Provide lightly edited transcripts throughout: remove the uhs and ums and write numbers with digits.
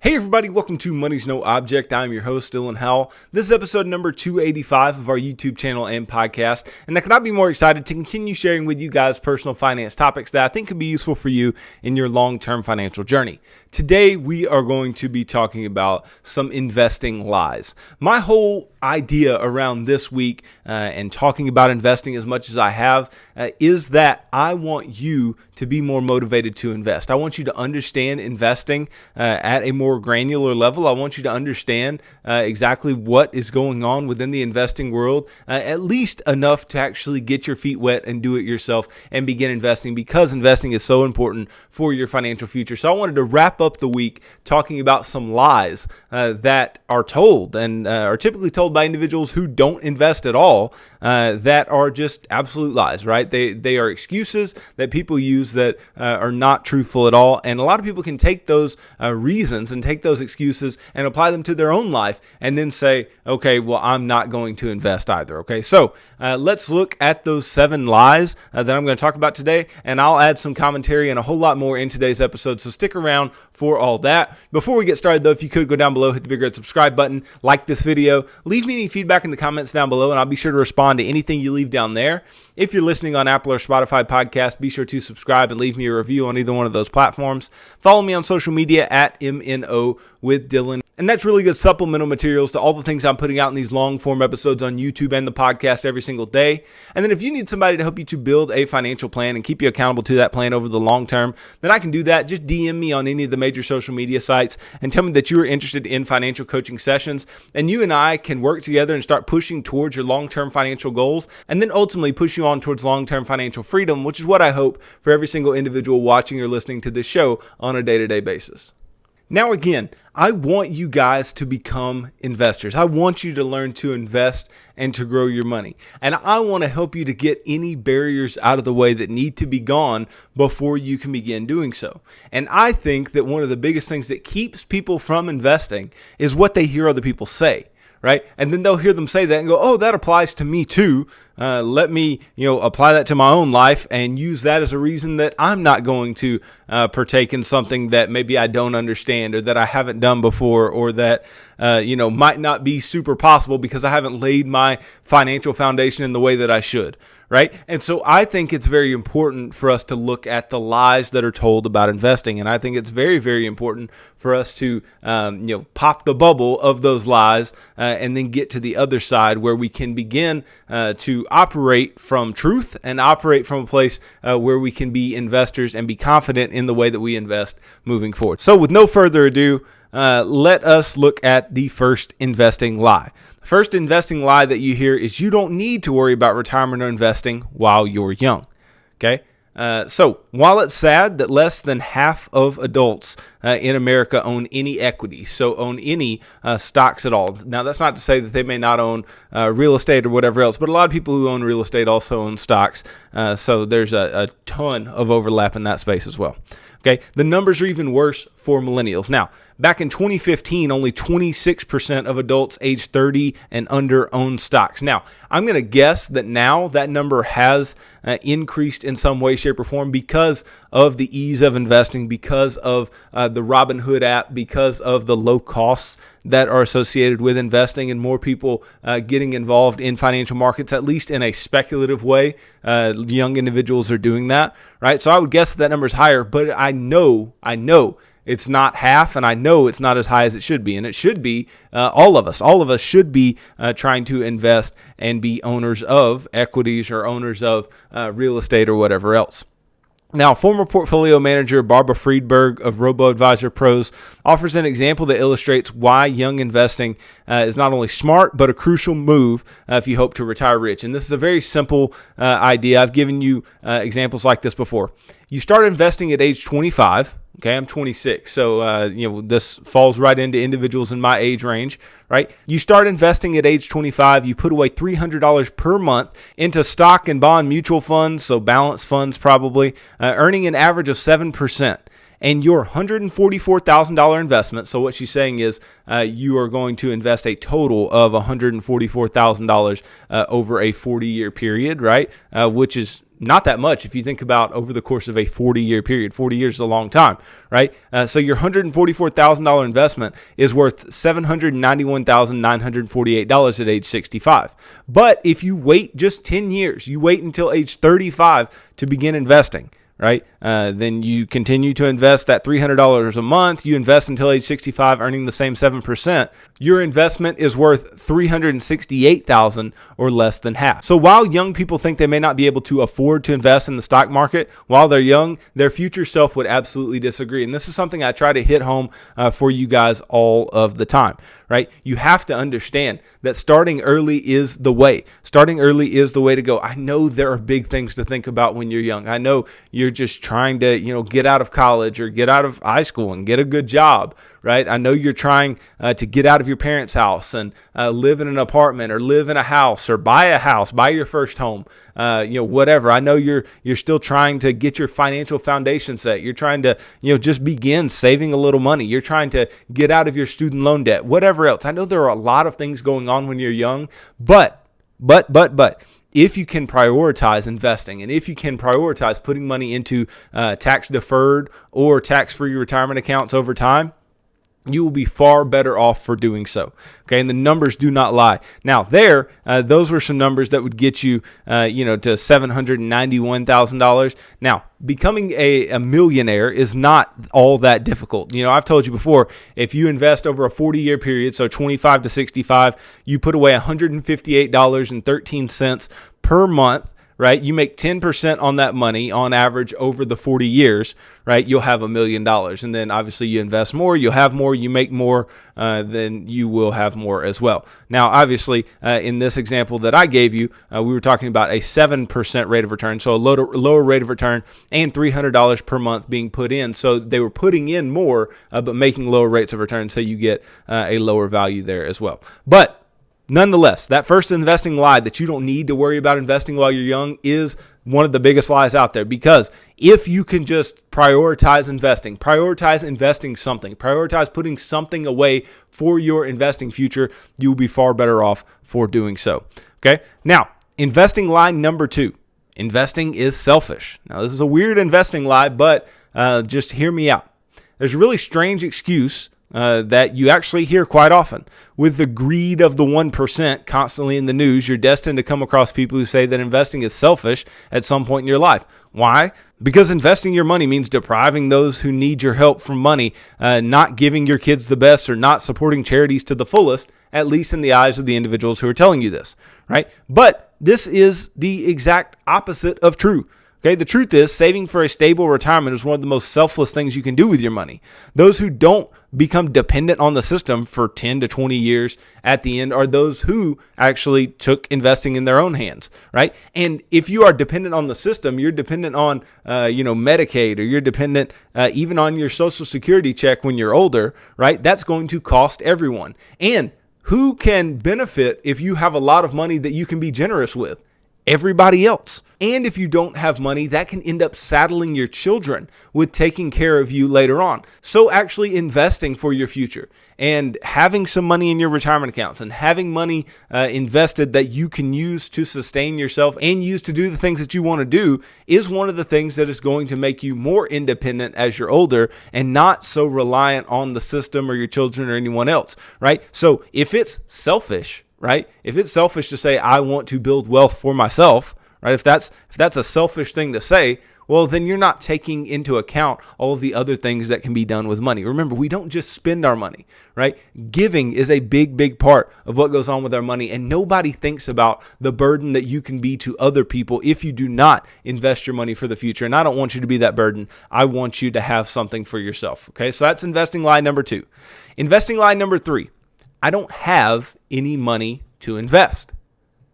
Hey everybody, welcome to Money's No Object. I'm your host, Dylan Howell. This is episode number 285 of our YouTube channel and podcast, and I could not be more excited to continue sharing with you guys personal finance topics that I think could be useful for you in your long-term financial journey. Today, we are going to be talking about some investing lies. My whole idea around this week and talking about investing as much as I have is that I want you to be more motivated to invest. I want you to understand investing at a more granular level. I want you to understand exactly what is going on within the investing world, at least enough to actually get your feet wet and do it yourself and begin investing, because investing is so important for your financial future. So I wanted to wrap up the week talking about some lies that are told and are typically told by individuals who don't invest at all, that are just absolute lies, right? They are excuses that people use that are not truthful at all. And a lot of people can take those reasons and take those excuses and apply them to their own life and then say, okay, well, I'm not going to invest either. Okay, so let's look at those 7 lies that I'm going to talk about today, and I'll add some commentary and a whole lot more in today's episode. So stick around for all that. Before we get started, though, if you could go down below, hit the big red subscribe button, like this video, leave me any feedback in the comments down below, and I'll be sure to respond to anything you leave down there. If you're listening on Apple or Spotify podcast, be sure to subscribe and leave me a review on either one of those platforms. Follow me on social media at MNO with Dylan. And that's really good supplemental materials to all the things I'm putting out in these long form episodes on YouTube and the podcast every single day. And then if you need somebody to help you to build a financial plan and keep you accountable to that plan over the long term, then I can do that. Just DM me on any of the major social media sites and tell me that you are interested in financial coaching sessions. And you and I can work together and start pushing towards your long-term financial goals, and then ultimately push you on towards long-term financial freedom, which is what I hope for every single individual watching or listening to this show on a day-to-day basis. Now, again, I want you guys to become investors. I want you to learn to invest and to grow your money. And I want to help you to get any barriers out of the way that need to be gone before you can begin doing so. And I think that one of the biggest things that keeps people from investing is what they hear other people say. Right? And then they'll hear them say that and go, oh, that applies to me too. Let me, apply that to my own life and use that as a reason that I'm not going to partake in something that maybe I don't understand or that I haven't done before, or that, might not be super possible because I haven't laid my financial foundation in the way that I should. Right? And so I think it's very important for us to look at the lies that are told about investing. And I think it's very, very important for us to, pop the bubble of those lies and then get to the other side where we can begin to operate from truth and operate from a place where we can be investors and be confident in the way that we invest moving forward. So with no further ado, let us look at the first investing lie. First investing lie that you hear is you don't need to worry about retirement or investing while you're young. Okay. So while it's sad that less than half of adults in America own any equity, so own any stocks at all. Now, that's not to say that they may not own real estate or whatever else, but a lot of people who own real estate also own stocks. So there's a ton of overlap in that space as well. Okay, the numbers are even worse for millennials. Now, back in 2015, only 26% of adults aged 30 and under own stocks. Now, I'm going to guess that now that number has increased in some way, shape, or form because of the ease of investing, because of the Robinhood app, because of the low costs that are associated with investing, and more people getting involved in financial markets, at least in a speculative way. Young individuals are doing that, right? So I would guess that number is higher, but I know it's not half, and I know it's not as high as it should be. And it should be all of us should be trying to invest and be owners of equities or owners of real estate or whatever else. Now, former portfolio manager Barbara Friedberg of Robo-Advisor Pros offers an example that illustrates why young investing is not only smart, but a crucial move if you hope to retire rich. And this is a very simple idea. I've given you examples like this before. You start investing at age 25. Okay, I'm 26, so this falls right into individuals in my age range, right? You start investing at age 25, you put away $300 per month into stock and bond mutual funds, so balanced funds probably, earning an average of 7%. And your $144,000 investment, so what she's saying is you are going to invest a total of $144,000 over a 40-year period, right? Which is not that much if you think about over the course of a 40-year period. 40 years is a long time, right? So your $144,000 investment is worth $791,948 at age 65. But if you wait just 10 years, you wait until age 35 to begin investing, right? Then you continue to invest that $300 a month. You invest until age 65, earning the same 7%. Your investment is worth $368,000 or less than half. So while young people think they may not be able to afford to invest in the stock market while they're young, their future self would absolutely disagree. And this is something I try to hit home for you guys all of the time, right? You have to understand that starting early is the way. Starting early is the way to go. I know there are big things to think about when you're young. I know you're just trying to, get out of college or get out of high school and get a good job, right? I know you're trying to get out of your parents' house and live in an apartment or live in a house or buy a house, buy your first home, whatever. I know you're still trying to get your financial foundation set. You're trying to, just begin saving a little money. You're trying to get out of your student loan debt, whatever else. I know there are a lot of things going on when you're young, but if you can prioritize investing and if you can prioritize putting money into tax deferred or tax-free retirement accounts over time, you will be far better off for doing so. Okay, and the numbers do not lie. Now, those were some numbers that would get you, to $791,000. Now, becoming a millionaire is not all that difficult. I've told you before, if you invest over a 40-year period, so 25 to 65, you put away $158.13 per month. Right? You make 10% on that money on average over the 40 years, right? You'll have $1 million. And then obviously you invest more, you'll have more, you make more, then you will have more as well. Now, obviously, in this example that I gave you, we were talking about a 7% rate of return. So a lower rate of return and $300 per month being put in. So they were putting in more, but making lower rates of return. So you get a lower value there as well. But nonetheless, that first investing lie that you don't need to worry about investing while you're young is one of the biggest lies out there, because if you can just prioritize investing something, prioritize putting something away for your investing future, you will be far better off for doing so. Okay. Now, investing lie number 2, investing is selfish. Now, this is a weird investing lie, but just hear me out. There's a really strange excuse that you actually hear quite often. With the greed of the 1% constantly in the news, you're destined to come across people who say that investing is selfish at some point in your life. Why? Because investing your money means depriving those who need your help from money, not giving your kids the best, or not supporting charities to the fullest, at least in the eyes of the individuals who are telling you this, right? But this is the exact opposite of true. Okay, the truth is, saving for a stable retirement is one of the most selfless things you can do with your money. Those who don't become dependent on the system for 10 to 20 years at the end are those who actually took investing in their own hands, right? And if you are dependent on the system, you're dependent on, Medicaid, or you're dependent even on your Social Security check when you're older, right? That's going to cost everyone. And who can benefit if you have a lot of money that you can be generous with? Everybody else. And if you don't have money, that can end up saddling your children with taking care of you later on. So actually investing for your future and having some money in your retirement accounts and having money invested that you can use to sustain yourself and use to do the things that you want to do is one of the things that is going to make you more independent as you're older and not so reliant on the system or your children or anyone else, right? So if it's selfish, right? If it's selfish to say, I want to build wealth for myself, right? If that's a selfish thing to say, well, then you're not taking into account all of the other things that can be done with money. Remember, we don't just spend our money, right? Giving is a big, big part of what goes on with our money. And nobody thinks about the burden that you can be to other people if you do not invest your money for the future. And I don't want you to be that burden. I want you to have something for yourself. Okay. So that's investing lie number 2. Investing lie number 3. I don't have any money to invest.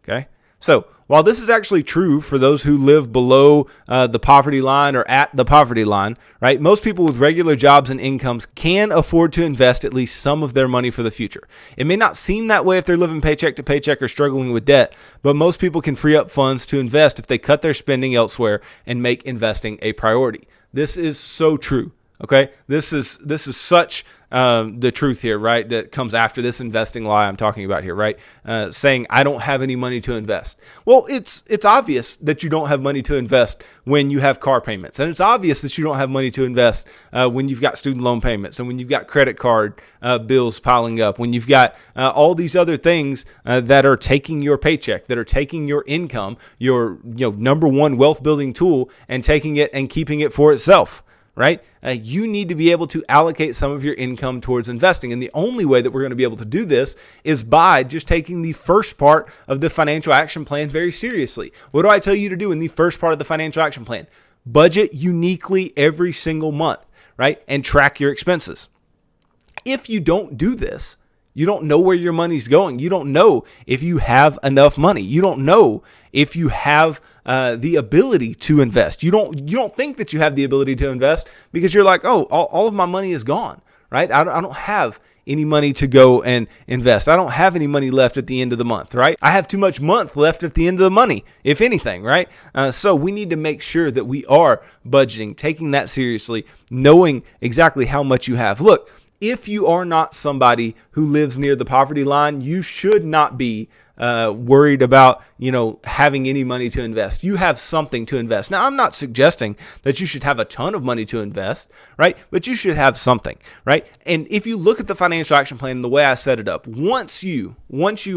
Okay. So while this is actually true for those who live below the poverty line or at the poverty line, right? Most people with regular jobs and incomes can afford to invest at least some of their money for the future. It may not seem that way if they're living paycheck to paycheck or struggling with debt, but most people can free up funds to invest if they cut their spending elsewhere and make investing a priority. This is so true. Okay, this is such the truth here, right? That comes after this investing lie I'm talking about here, right? Saying I don't have any money to invest. Well, it's obvious that you don't have money to invest when you have car payments, and it's obvious that you don't have money to invest when you've got student loan payments, and when you've got credit card bills piling up, when you've got all these other things that are taking your paycheck, that are taking your income, your number one wealth building tool, and taking it and keeping it for itself. Right? You need to be able to allocate some of your income towards investing. And the only way that we're going to be able to do this is by just taking the first part of the financial action plan very seriously. What do I tell you to do in the first part of the financial action plan? Budget uniquely every single month, right? And track your expenses. If you don't do this, you don't know where your money's going. You don't know if you have enough money. You don't know if you have the ability to invest. You don't think that you have the ability to invest because you're like, oh, all of my money is gone, right? I don't have any money to go and invest. I don't have any money left at the end of the month, right? I have too much month left at the end of the money, if anything, right? So we need to make sure that we are budgeting, taking that seriously, knowing exactly how much you have. Look, if you are not somebody who lives near the poverty line, you should not be worried about, having any money to invest. You have something to invest. Now, I'm not suggesting that you should have a ton of money to invest, right? But you should have something, right? And if you look at the financial action plan, the way I set it up, once you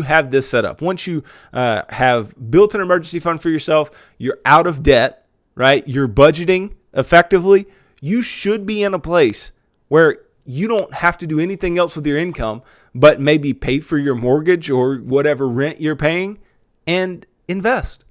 have this set up, once you have built an emergency fund for yourself, you're out of debt, right? You're budgeting effectively. You should be in a place where you don't have to do anything else with your income, but maybe pay for your mortgage or whatever rent you're paying and invest,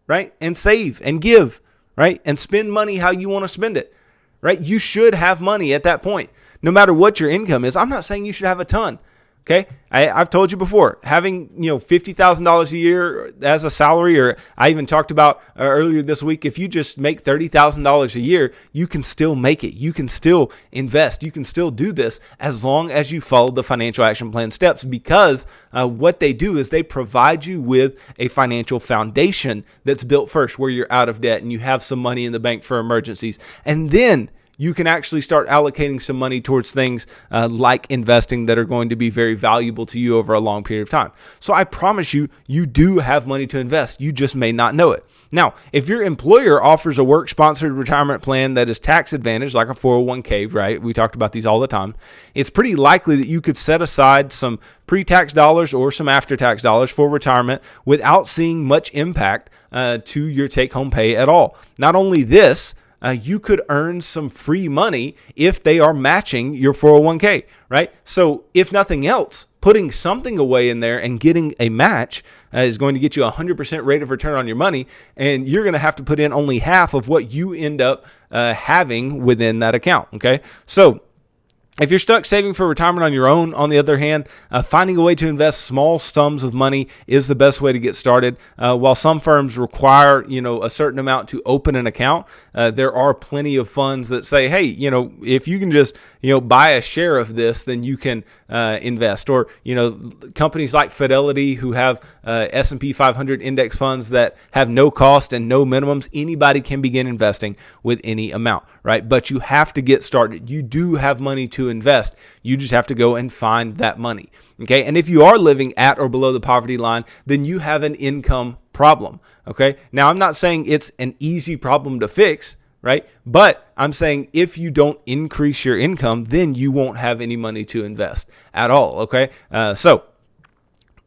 right? And save and give, right? And spend money how you want to spend it, right? You should have money at that point, no matter what your income is. I'm not saying you should have a ton. Okay. I've told you before, having, $50,000 a year as a salary, or I even talked about earlier this week, if you just make $30,000 a year, you can still make it. You can still invest. You can still do this as long as you follow the financial action plan steps, because what they do is they provide you with a financial foundation that's built first, where you're out of debt and you have some money in the bank for emergencies. And then you can actually start allocating some money towards things like investing that are going to be very valuable to you over a long period of time. So I promise you, you do have money to invest. You just may not know it. Now, if your employer offers a work-sponsored retirement plan that is tax advantaged, like a 401k, right? We talked about these all the time. It's pretty likely that you could set aside some pre-tax dollars or some after-tax dollars for retirement without seeing much impact to your take-home pay at all. Not only this, you could earn some free money if they are matching your 401k, right? So if nothing else, putting something away in there and getting a match is going to get you a 100% rate of return on your money, and you're going to have to put in only half of what you end up having within that account, okay? So if you're stuck saving for retirement on your own, on the other hand, finding a way to invest small sums of money is the best way to get started. While some firms require, a certain amount to open an account, there are plenty of funds that say, hey, if you can just, buy a share of this, then you can invest. Or, companies like Fidelity, who have S&P 500 index funds that have no cost and no minimums, anybody can begin investing with any amount, right? But you have to get started. You do have money to invest. You just have to go and find that money. Okay. And if you are living at or below the poverty line, then you have an income problem. Okay. Now, I'm not saying it's an easy problem to fix, right? But I'm saying if you don't increase your income, then you won't have any money to invest at all. Okay. So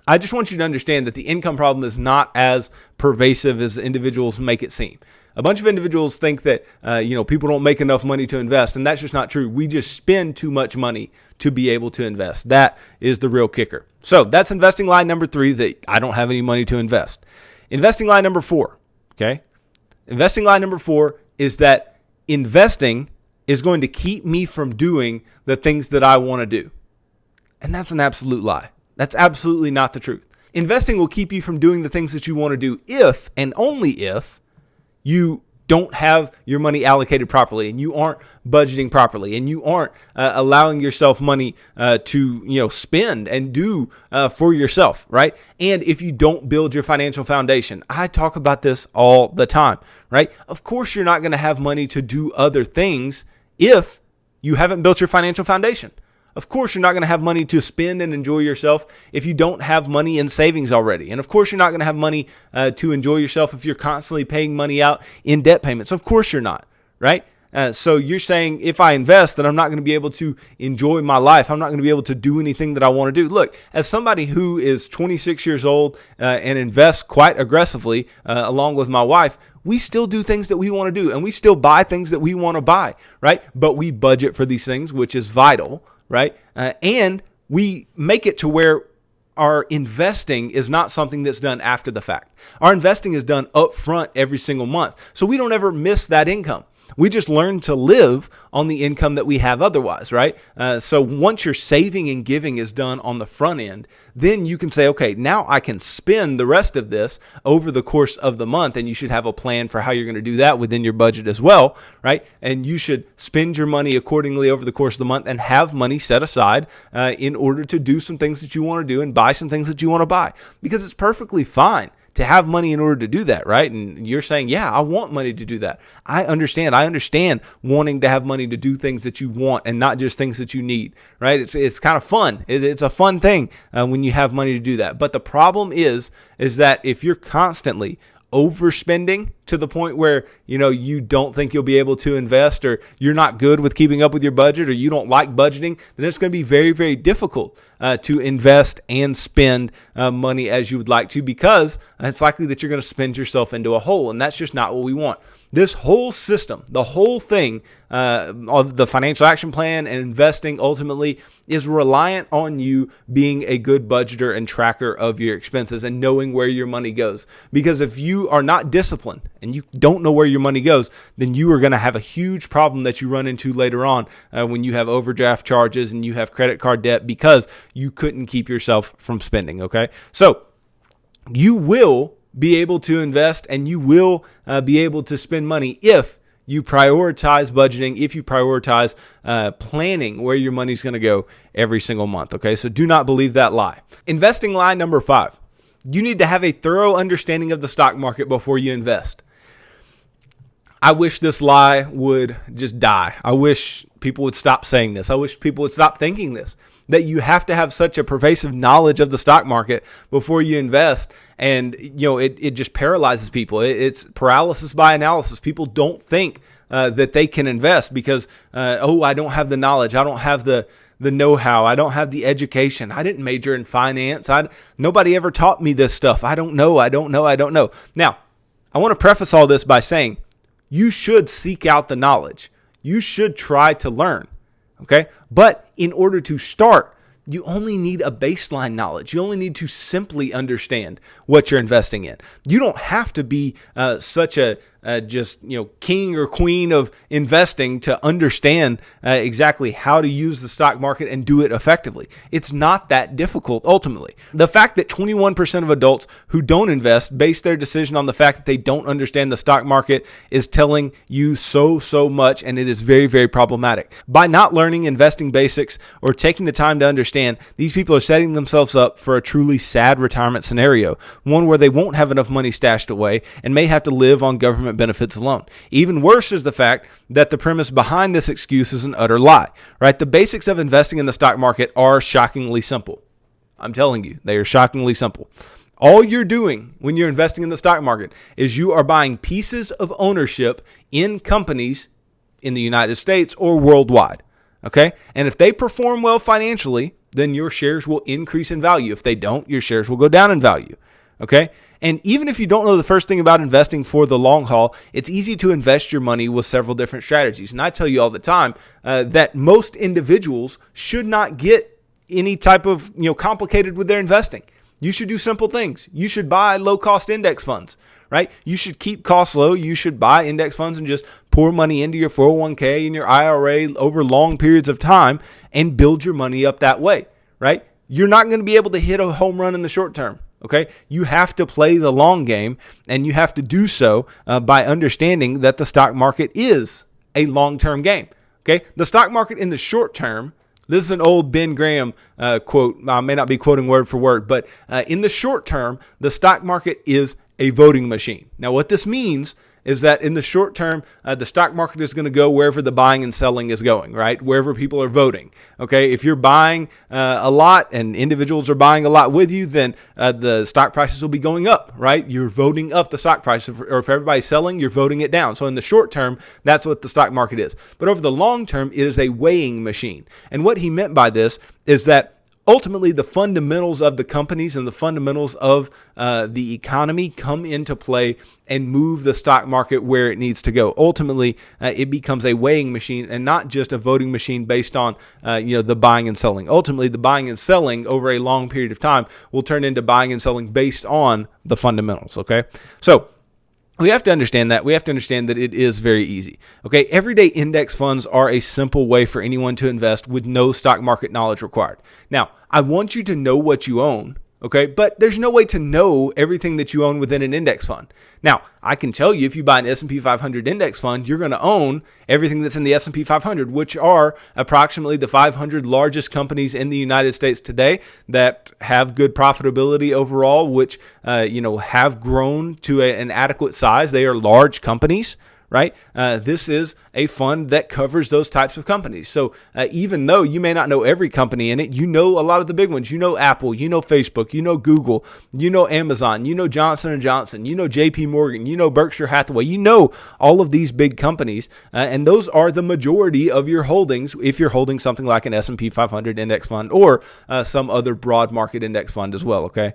I just want you to understand that the income problem is not as pervasive as individuals make it seem. A bunch of individuals think that, people don't make enough money to invest, and that's just not true. We just spend too much money to be able to invest. That is the real kicker. So that's investing lie number 3, that I don't have any money to invest. Investing lie number 4, okay? Investing lie number 4 is that investing is going to keep me from doing the things that I want to do. And that's an absolute lie. That's absolutely not the truth. Investing will keep you from doing the things that you want to do if, and only if, you don't have your money allocated properly, and you aren't budgeting properly, and you aren't allowing yourself money to spend and do for yourself, right? And if you don't build your financial foundation, I talk about this all the time, right? Of course, you're not going to have money to do other things if you haven't built your financial foundation. Of course, you're not going to have money to spend and enjoy yourself if you don't have money in savings already. And of course, you're not going to have money to enjoy yourself if you're constantly paying money out in debt payments. Of course, you're not, right? So you're saying if I invest, then I'm not going to be able to enjoy my life. I'm not going to be able to do anything that I want to do. Look, as somebody who is 26 years old and invests quite aggressively along with my wife, we still do things that we want to do, and we still buy things that we want to buy, right? But we budget for these things, which is vital, right? And we make it to where our investing is not something that's done after the fact. Our investing is done up front every single month, so we don't ever miss that income. We just learn to live on the income that we have otherwise, right? So once your saving and giving is done on the front end, then you can say, okay, now I can spend the rest of this over the course of the month, and you should have a plan for how you're going to do that within your budget as well, right? And you should spend your money accordingly over the course of the month and have money set aside in order to do some things that you want to do and buy some things that you want to buy, because it's perfectly fine to have money in order to do that, right? And you're saying, yeah, I want money to do that. I understand wanting to have money to do things that you want and not just things that you need, right? It's kind of fun. It's a fun thing when you have money to do that. But the problem is that if you're constantly overspending to the point where, you don't think you'll be able to invest, or you're not good with keeping up with your budget, or you don't like budgeting, then it's going to be very, very difficult to invest and spend money as you would like to, because it's likely that you're going to spend yourself into a hole, and that's just not what we want. This whole system, the whole thing of the financial action plan and investing ultimately is reliant on you being a good budgeter and tracker of your expenses and knowing where your money goes. Because if you are not disciplined and you don't know where your money goes, then you are going to have a huge problem that you run into later on when you have overdraft charges and you have credit card debt because you couldn't keep yourself from spending, okay? So you will be able to invest and you will be able to spend money if you prioritize budgeting, if you prioritize planning where your money's going to go every single month, okay? So do not believe that lie. Investing lie number 5. You need to have a thorough understanding of the stock market before you invest. I wish this lie would just die. I wish people would stop saying this. I wish people would stop thinking this, that you have to have such a pervasive knowledge of the stock market before you invest. And, it just paralyzes people. It's paralysis by analysis. People don't think that they can invest because, I don't have the knowledge. I don't have the know-how. I don't have the education. I didn't major in finance. Nobody ever taught me this stuff. I don't know. Now, I want to preface all this by saying you should seek out the knowledge. You should try to learn, okay? But in order to start, you only need a baseline knowledge. You only need to simply understand what you're investing in. You don't have to be such a king or queen of investing to understand exactly how to use the stock market and do it effectively. It's not that difficult ultimately. The fact that 21% of adults who don't invest base their decision on the fact that they don't understand the stock market is telling you so much, and it is very, very problematic. By not learning investing basics or taking the time to understand, these people are setting themselves up for a truly sad retirement scenario, one where they won't have enough money stashed away and may have to live on government benefits alone. Even worse is the fact that the premise behind this excuse is an utter lie, right? The basics of investing in the stock market are shockingly simple. I'm telling you, they are shockingly simple. All you're doing when you're investing in the stock market is you are buying pieces of ownership in companies in the United States or worldwide, okay? And if they perform well financially, then your shares will increase in value. If they don't, your shares will go down in value, okay? And even if you don't know the first thing about investing for the long haul, it's easy to invest your money with several different strategies. And I tell you all the time that most individuals should not get any type of complicated with their investing. You should do simple things. You should buy low-cost index funds, right? You should keep costs low. You should buy index funds and just pour money into your 401k and your IRA over long periods of time and build your money up that way, right? You're not going to be able to hit a home run in the short term. Okay, you have to play the long game, and you have to do so by understanding that the stock market is a long-term game. Okay, the stock market in the short term, this is an old Ben Graham quote. I may not be quoting word for word, but in the short term, the stock market is a voting machine. Now, what this means is that in the short term, the stock market is going to go wherever the buying and selling is going, right? Wherever people are voting. Okay, if you're buying a lot and individuals are buying a lot with you, then the stock prices will be going up, right? You're voting up the stock price, or if everybody's selling, you're voting it down. So in the short term, that's what the stock market is. But over the long term, it is a weighing machine. And what he meant by this is that ultimately, the fundamentals of the companies and the fundamentals of the economy come into play and move the stock market where it needs to go. Ultimately, it becomes a weighing machine and not just a voting machine based on the buying and selling. Ultimately, the buying and selling over a long period of time will turn into buying and selling based on the fundamentals. Okay, so we have to understand that. We have to understand that it is very easy. Okay, everyday index funds are a simple way for anyone to invest with no stock market knowledge required. Now, I want you to know what you own, okay, but there's no way to know everything that you own within an index fund. Now, I can tell you if you buy an S&P 500 index fund, you're going to own everything that's in the S&P 500, which are approximately the 500 largest companies in the United States today that have good profitability overall, which have grown to an adequate size. They are large companies. Right? This is a fund that covers those types of companies. So even though you may not know every company in it, you know a lot of the big ones. You know Apple, you know Facebook, you know Google, you know Amazon, you know Johnson & Johnson, you know JP Morgan, you know Berkshire Hathaway, you know all of these big companies. And those are the majority of your holdings if you're holding something like an S&P 500 index fund or some other broad market index fund as well. Okay.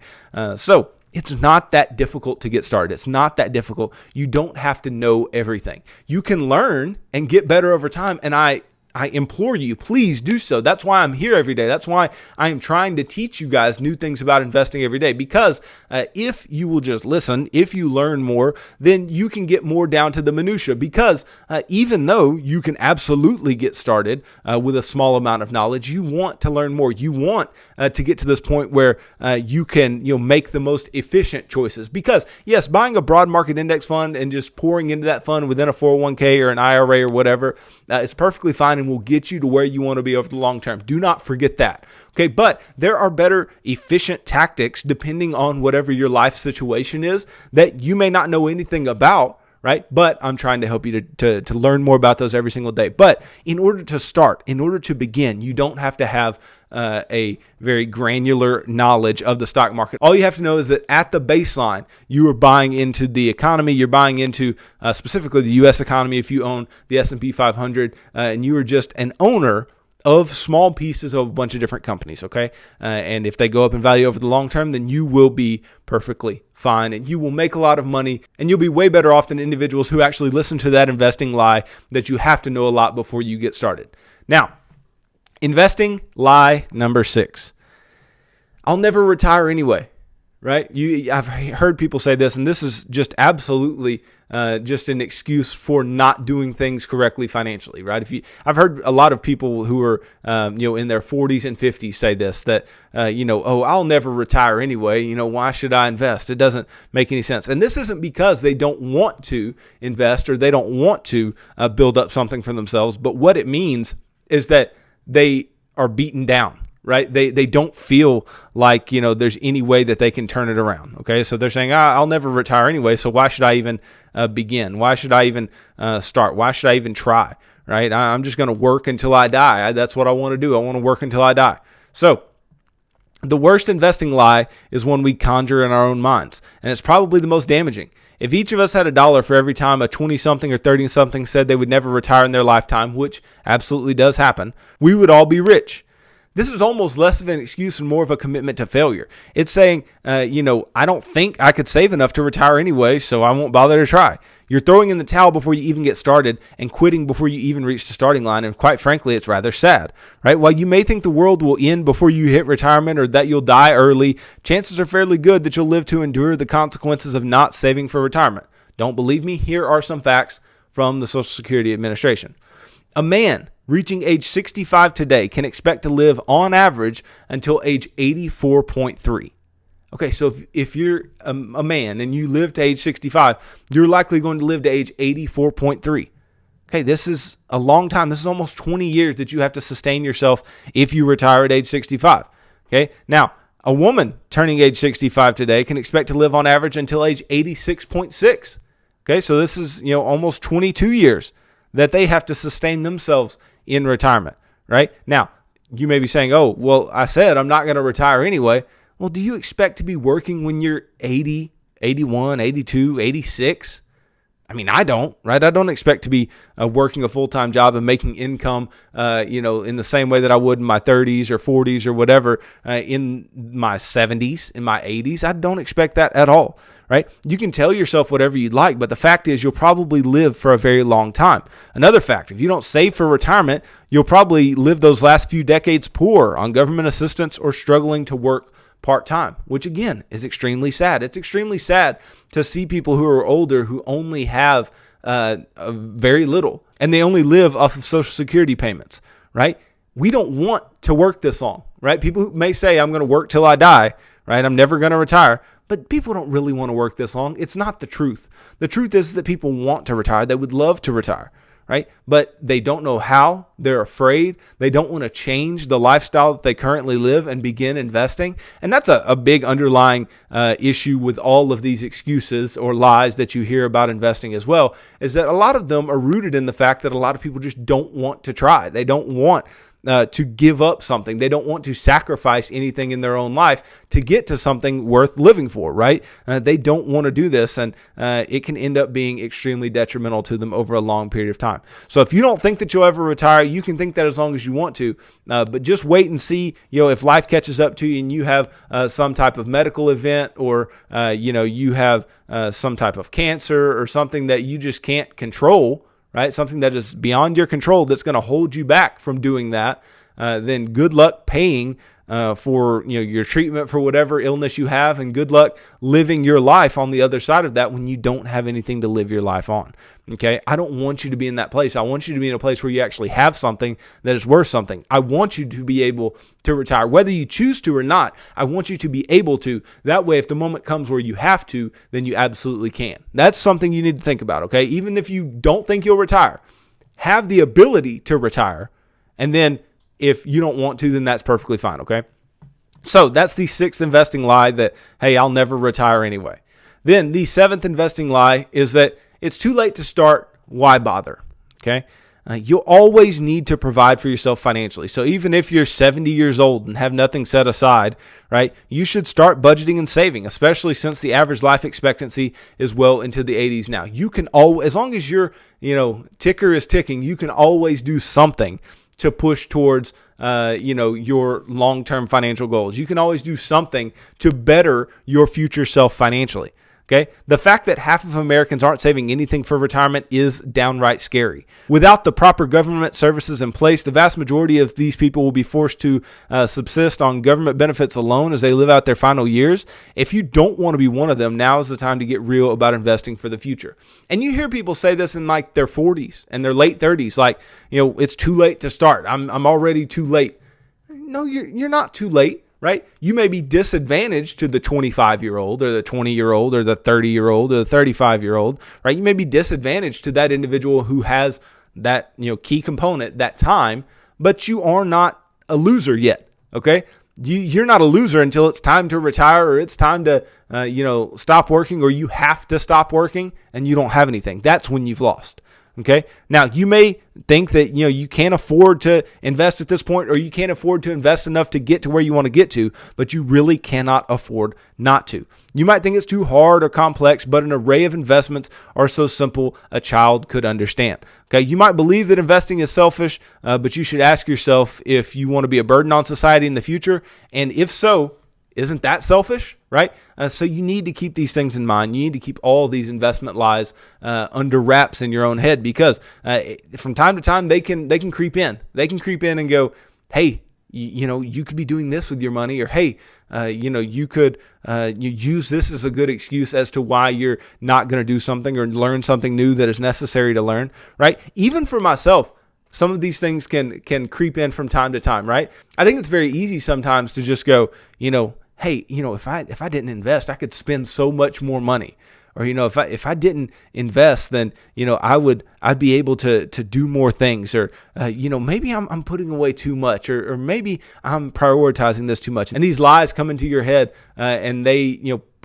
So it's not that difficult to get started. It's not that difficult. You don't have to know everything. You can learn and get better over time. And I implore you, please do so. That's why I'm here every day. That's why I am trying to teach you guys new things about investing every day. Because if you will just listen, if you learn more, then you can get more down to the minutia. Because even though you can absolutely get started with a small amount of knowledge, you want to learn more. You want to get to this point where you can make the most efficient choices. Because yes, buying a broad market index fund and just pouring into that fund within a 401k or an IRA or whatever is perfectly fine and will get you to where you want to be over the long term. Do not forget that. Okay, but there are better efficient tactics depending on whatever your life situation is that you may not know anything about, right? But I'm trying to help you to learn more about those every single day. But in order to start, in order to begin, you don't have to have a very granular knowledge of the stock market. All you have to know is that at the baseline, you are buying into the economy. You're buying into specifically the U.S. economy if you own the S&P 500, and you are just an owner of small pieces of a bunch of different companies, okay? And if they go up in value over the long term, then you will be perfectly fine and you will make a lot of money and you'll be way better off than individuals who actually listen to that investing lie that you have to know a lot before you get started. Now, investing lie number 6. I'll never retire anyway, right? I've heard people say this, and this is just absolutely just an excuse for not doing things correctly financially, right? I've heard a lot of people who are in their 40s and 50s say this, that I'll never retire anyway. Why should I invest? It doesn't make any sense. And this isn't because they don't want to invest or they don't want to build up something for themselves, but what it means is that they are beaten down, right? They don't feel like, there's any way that they can turn it around. Okay. So they're saying, I'll never retire anyway. So why should I even begin? Why should I even start? Why should I even try? Right. I'm just going to work until I die. That's what I want to do. I want to work until I die. So the worst investing lie is one we conjure in our own minds. And it's probably the most damaging. If each of us had $1 for every time a 20-something or 30-something said they would never retire in their lifetime, which absolutely does happen, we would all be rich. This is almost less of an excuse and more of a commitment to failure. It's saying, I don't think I could save enough to retire anyway, so I won't bother to try. You're throwing in the towel before you even get started and quitting before you even reach the starting line. And quite frankly, it's rather sad, right? While you may think the world will end before you hit retirement or that you'll die early, chances are fairly good that you'll live to endure the consequences of not saving for retirement. Don't believe me? Here are some facts from the Social Security Administration. A man reaching age 65 today can expect to live on average until age 84.3. Okay, so if you're a man and you live to age 65, you're likely going to live to age 84.3. Okay, this is a long time. This is almost 20 years that you have to sustain yourself if you retire at age 65. Okay, now a woman turning age 65 today can expect to live on average until age 86.6. Okay, so this is, almost 22 years that they have to sustain themselves in retirement, right? Now, you may be saying, oh, well, I said I'm not going to retire anyway. Well, do you expect to be working when you're 80, 81, 82, 86? I mean, I don't, right? I don't expect to be working a full-time job and making income, in the same way that I would in my 30s or 40s or whatever, in my 70s, in my 80s. I don't expect that at all, right? You can tell yourself whatever you'd like, but the fact is you'll probably live for a very long time. Another fact, if you don't save for retirement, you'll probably live those last few decades poor on government assistance or struggling to work part-time, which again is extremely sad. It's extremely sad to see people who are older who only have very little and they only live off of Social Security payments, right? We don't want to work this long, right? People who may say, I'm going to work till I die, right? I'm never going to retire. But people don't really want to work this long. It's not the truth. The truth is that people want to retire. They would love to retire, right? But they don't know how. They're afraid. They don't want to change the lifestyle that they currently live and begin investing. And that's a big underlying issue with all of these excuses or lies that you hear about investing as well, is that a lot of them are rooted in the fact that a lot of people just don't want to try. They don't want to give up something. They don't want to sacrifice anything in their own life to get to something worth living for, right? They don't want to do this, and it can end up being extremely detrimental to them over a long period of time. So if you don't think that you'll ever retire, you can think that as long as you want to, but just wait and see, if life catches up to you and you have some type of medical event or, you have some type of cancer or something that you just can't control, right? Something that is beyond your control that's going to hold you back from doing that, then good luck paying for your treatment for whatever illness you have, and good luck living your life on the other side of that when you don't have anything to live your life on. Okay, I don't want you to be in that place. I want you to be in a place where you actually have something that is worth something. I want you to be able to retire, whether you choose to or not. I want you to be able to. That way, if the moment comes where you have to, then you absolutely can. That's something you need to think about. Okay, even if you don't think you'll retire, have the ability to retire, and then if you don't want to, then that's perfectly fine, okay? So that's the sixth investing lie, that, hey, I'll never retire anyway. Then the seventh investing lie is that it's too late to start, why bother, okay? You'll always need to provide for yourself financially. So even if you're 70 years old and have nothing set aside, right, you should start budgeting and saving, especially since the average life expectancy is well into the 80s now. You can always, as long as your, ticker is ticking, you can always do something to push towards, your long-term financial goals. You can always do something to better your future self financially. Okay. The fact that half of Americans aren't saving anything for retirement is downright scary. Without the proper government services in place, the vast majority of these people will be forced to subsist on government benefits alone as they live out their final years. If you don't want to be one of them, now is the time to get real about investing for the future. And you hear people say this in like their 40s and their late 30s, like, it's too late to start. I'm already too late. No, you're not too late. Right? You may be disadvantaged to the 25-year-old or the 20-year-old or the 30-year-old or the 35-year-old, right? You may be disadvantaged to that individual who has that, key component, that time, but you are not a loser yet, okay? You're not a loser until it's time to retire or it's time to, stop working, or you have to stop working and you don't have anything. That's when you've lost. Okay. Now you may think that, you can't afford to invest at this point, or you can't afford to invest enough to get to where you want to get to, but you really cannot afford not to. You might think it's too hard or complex, but an array of investments are so simple a child could understand. Okay. You might believe that investing is selfish, but you should ask yourself if you want to be a burden on society in the future. And if so, isn't that selfish, right? So you need to keep these things in mind. You need to keep all these investment lies under wraps in your own head, because from time to time they can creep in. They can creep in and go, hey, you could be doing this with your money, or hey, you could you use this as a good excuse as to why you're not going to do something or learn something new that is necessary to learn, right? Even for myself, some of these things can creep in from time to time, right? I think it's very easy sometimes to just go, hey, if I didn't invest, I could spend so much more money. Or, if I didn't invest, then, I'd be able to do more things. Or, maybe I'm putting away too much, or maybe I'm prioritizing this too much. And these lies come into your head and they,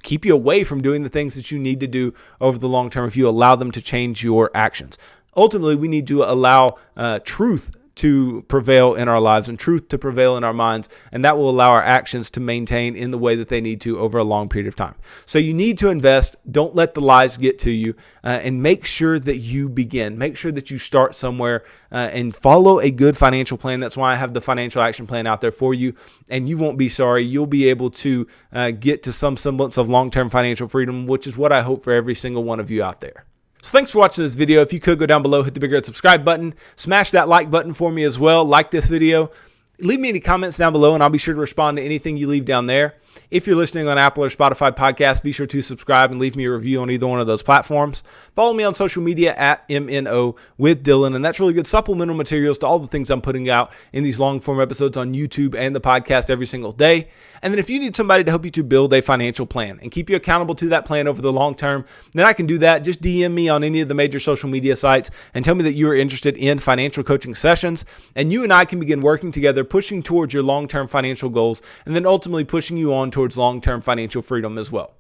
keep you away from doing the things that you need to do over the long term if you allow them to change your actions. Ultimately, we need to allow truth to prevail in our lives and truth to prevail in our minds, and that will allow our actions to maintain in the way that they need to over a long period of time. So you need to invest. Don't let the lies get to you, and make sure that you begin. Make sure that you start somewhere and follow a good financial plan. That's why I have the financial action plan out there for you, and you won't be sorry. You'll be able to get to some semblance of long-term financial freedom, which is what I hope for every single one of you out there. So thanks for watching this video. If you could go down below, hit the big red subscribe button, smash that like button for me as well. Like this video. Leave me any comments down below and I'll be sure to respond to anything you leave down there. If you're listening on Apple or Spotify podcasts, be sure to subscribe and leave me a review on either one of those platforms. Follow me on social media at MNO with Dylan, and that's really good supplemental materials to all the things I'm putting out in these long form episodes on YouTube and the podcast every single day. And then if you need somebody to help you to build a financial plan and keep you accountable to that plan over the long term, then I can do that. Just DM me on any of the major social media sites and tell me that you are interested in financial coaching sessions, and you and I can begin working together, pushing towards your long-term financial goals, and then ultimately pushing you on towards long-term financial freedom as well.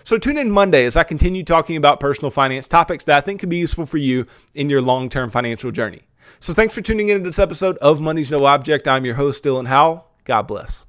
So tune in Monday as I continue talking about personal finance topics that I think could be useful for you in your long-term financial journey. So thanks for tuning into this episode of Money's No Object. I'm your host, Dylan Howell. God bless.